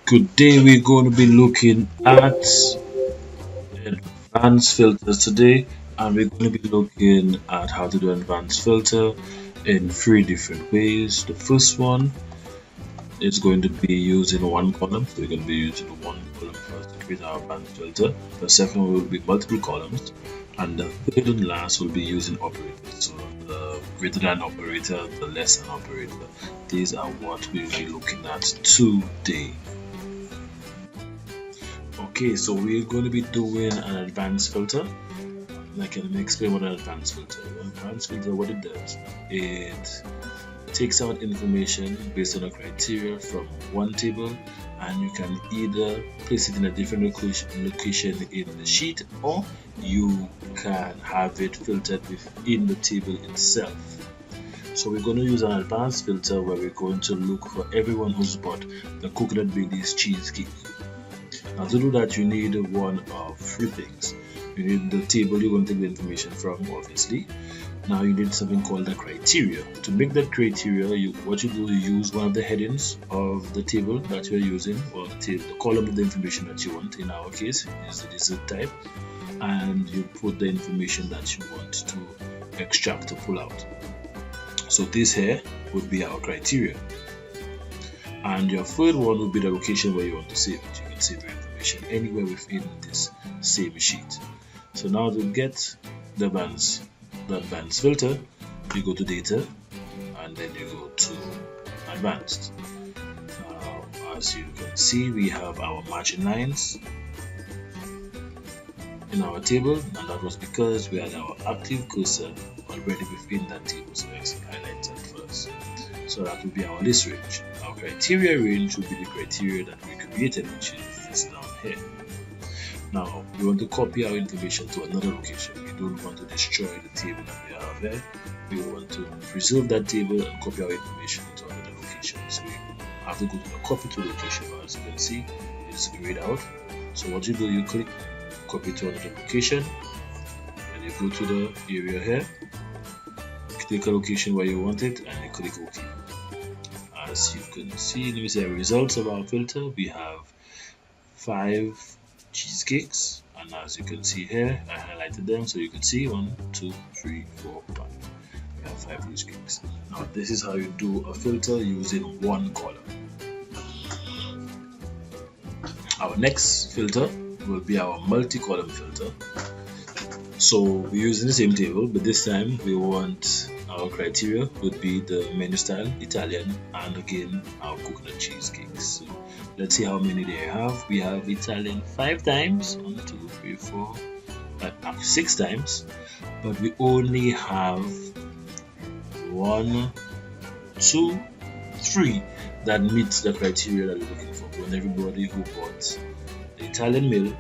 Good day, we're going to be looking at advanced filters today, and we're going to be looking at how to do advanced filter in three different ways. The first one is going to be using one column, so we're going to be using one column first to create our advanced filter. The second one will be multiple columns, and the third and last will be using operators. So the greater than operator, the less than operator. These are what we'll be looking at today. Okay, so we're going to be doing an advanced filter. Like, let me explain what an advanced filter is. An advanced filter, what it does, it takes out information based on a criteria from one table, and you can either place it in a different location in the sheet, or you can have it filtered within the table itself. So we're going to use an advanced filter where we're going to look for everyone who's bought the coconut Bailey's cheesecake. Now, to do that, you need one of three things. You need the table you're going to take the information from, obviously. Now, you need something called the criteria. To make that criteria, what you do, you use one of the headings of the table that you're using, or the column of the information that you want. In our case, is the dessert type, and you put the information that you want to extract or pull out. So this here would be our criteria. And your third one would be the location where you want to save it. You can save your information anywhere within this same sheet. So now to get the advanced filter, you go to data, and then you go to advanced. Now, as you can see, we have our matching lines in our table, and that was because we had our active cursor already within that table. So let's highlight that first. So that will be our list range. Our criteria range will be the criteria that we created, which is this down here. Now, we want to copy our information to another location. We don't want to destroy the table that we have here. We want to preserve that table and copy our information to another location. So we have to go to the copy to location. As you can see, it's grayed out. So what you do, you click copy to another location, and you go to the area here, click a location where you want it, and you click OK. As you can see, let me say results of our filter. We have 5 cheesecakes, and as you can see here, I highlighted them so you can see 1, 2, 3, 4, 5. We have 5 cheesecakes. Now this is how you do a filter using one column. Our next filter will be our multi-column filter. So we're using the same table, but this time we want our criteria would be the menu style, Italian, and again our coconut cheesecakes. So let's see how many they have. We have Italian 5 times, 1, 2, 3, 4, 5, 6 times, but we only have 1, 2, 3 that meets the criteria that we're looking for. We want everybody who bought the Italian meal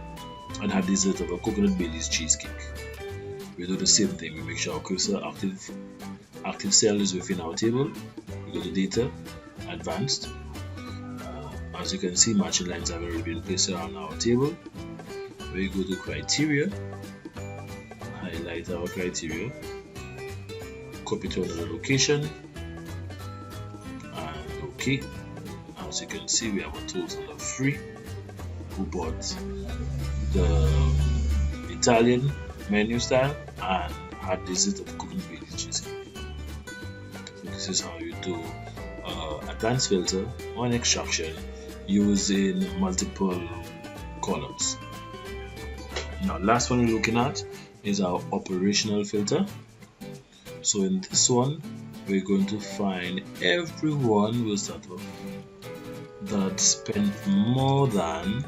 and had dessert of a coconut Bailey's cheesecake. We do the same thing. We make sure our cursor active cell is within our table. We go to data, advanced. As you can see, matching lines have already been placed around our table. We go to criteria, highlight our criteria, copy to another location, and OK. As you can see, we have a total of 3 who bought the Italian menu style and had dessert of coconut Bailey's cheesecake. So this is how you do advanced filter on extraction using multiple columns. Now, last one we're looking at is our operational filter. So in this one, we're going to find everyone will start off that spent more than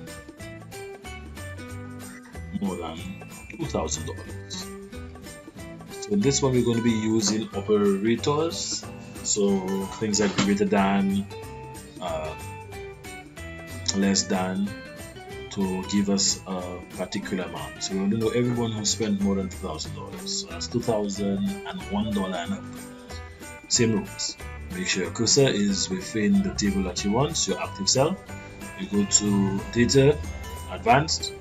$2,000. So in this one, we're going to be using operators. So things like greater than, less than, to give us a particular amount. So we want to know everyone who spent more than $2,000. So that's $2,001 and up. Same rules. Make sure your cursor is within the table that you want, so your active cell. You go to data, advanced.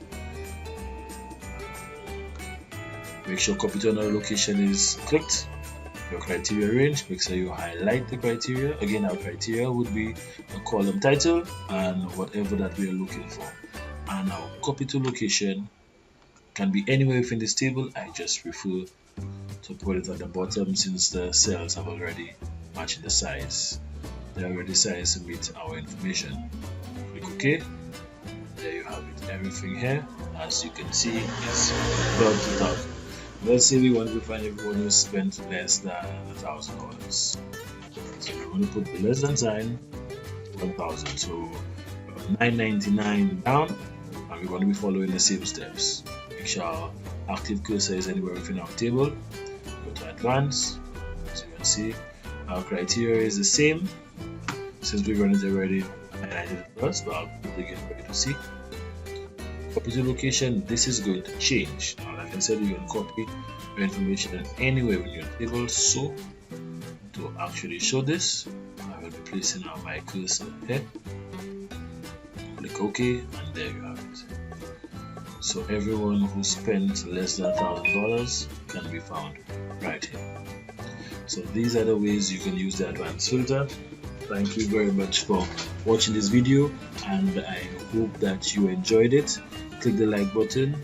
Make sure copy to another location is clicked. your criteria range. Make sure you highlight the criteria. Again, our criteria would be a column title and whatever that we are looking for. And our copy to location can be anywhere within this table. I just prefer to put it at the bottom since the cells have already matched the size. They're already sized to meet our information. Click OK. There you have it. Everything here, as you can see, is above 2,000. Let's say we want to find everyone who spent less than $1,000. So we're going to put the less than sign, 1,000. So $9.99 down, and we're going to be following the same steps. Make sure our active cursor is anywhere within our table. Go to advanced. As you can see, our criteria is the same. Since we've run it already, highlighted it first, but I'll put it again for you to see. Copy to location, this is going to change. Now, like I said, you can copy your information anywhere in your table. So, to actually show this, I will be placing my cursor here. Click OK, and there you have it. So, everyone who spent less than $1,000 can be found right here. So, these are the ways you can use the advanced filter. Thank you very much for watching this video, and I hope that you enjoyed it. Click the like button.